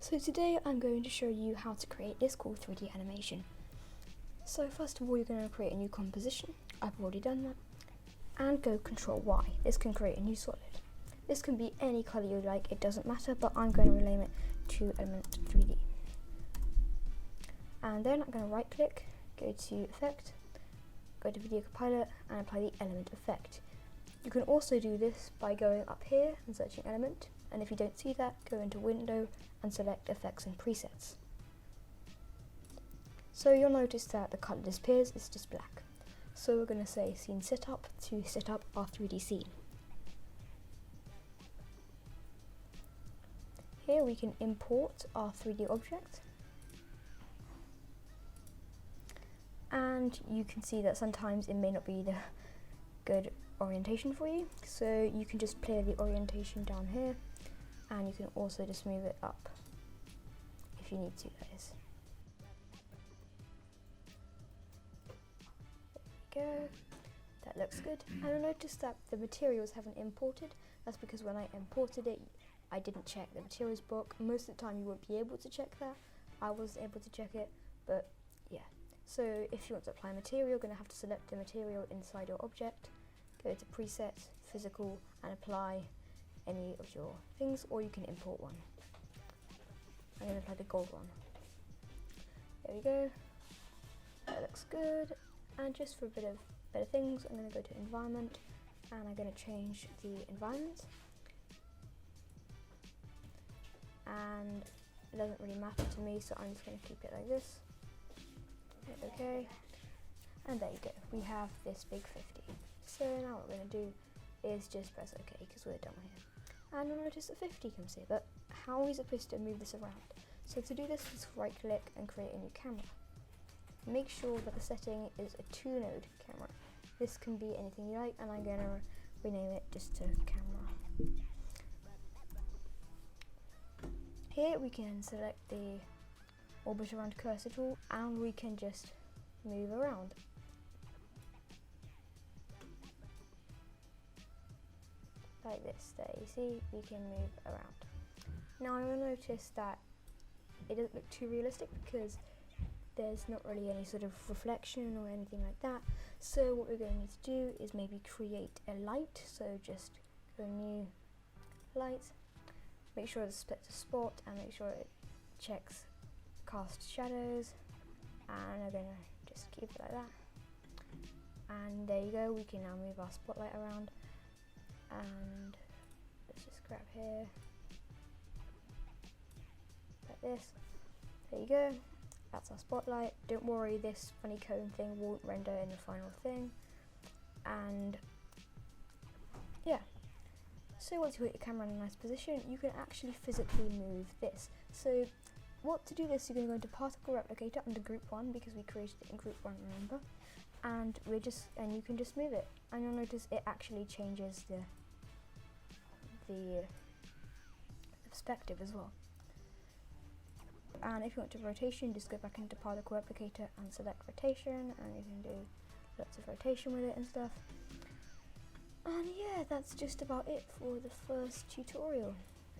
So today I'm going to show you how to create this cool 3D animation. So first of all, you're going to create a new composition. I've already done that. And go Control Y. This can create a new solid. This can be any color you like, it doesn't matter, but I'm going to rename it to Element 3D. And then I'm going to right click, go to Effect, go to Video Compiler and apply the element effect. You can also do this by going up here and searching element, and if you don't see that, go into Window and select Effects and Presets. So you'll notice that the color disappears, it's just black. So we're going to say Scene Setup to set up our 3D scene. Here we can import our 3D object. And you can see that sometimes it may not be the good orientation for you. So you can just play the orientation down here. And you can also just move it up if you need to, that is. There we go. That looks good. And you'll notice that the materials haven't imported. That's because when I imported it, I didn't check the materials book. Most of the time you won't be able to check that. I wasn't able to check it, but yeah. So if you want to apply material, you're going to have to select the material inside your object, go to Presets, Physical, and apply any of your things, or you can import one. I'm going to apply the gold one. There we go. That looks good. And just for a bit of better things, I'm going to go to Environment, and I'm going to change the environment. And it doesn't really matter to me, so I'm just going to keep it like this. Hit OK. And there you go. We have this big 50. So now what we're going to do is just press OK because we're done here. And you'll notice that 50 comes here, but how are we supposed to move this around? So to do this, just right click and create a new camera. Make sure that the setting is a 2-node camera. This can be anything you like, and I'm going to rename it just to camera. Here we can select the orbit around cursor tool, and we can just move around. Like this, there you see, we can move around. Now I will notice that it doesn't look too realistic because there's not really any sort of reflection or anything like that. So what we're going to need to do is maybe create a light. So just go New, Light, make sure it's split to spot, and make sure it checks Cast Shadows, and I'm going to just keep it like that. And there you go, we can now move our spotlight around. And let's just grab here, like this. There you go, that's our spotlight. Don't worry, this funny cone thing won't render in the final thing. And yeah, so once you put your camera in a nice position, you can actually physically move this. So what to do this, you're going to go into Particle Replicator under Group 1 because we created it in Group 1, remember? And you can just move it, and you'll notice it actually changes the perspective as well. And if you want to rotation, just go back into Particle Replicator and select rotation, and you can do lots of rotation with it and stuff. And yeah, that's just about it for the first tutorial.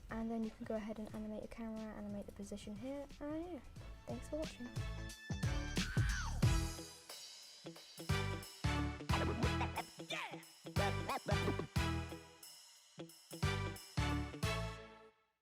And then you can go ahead and animate your camera, animate the position here, and yeah, thanks for watching.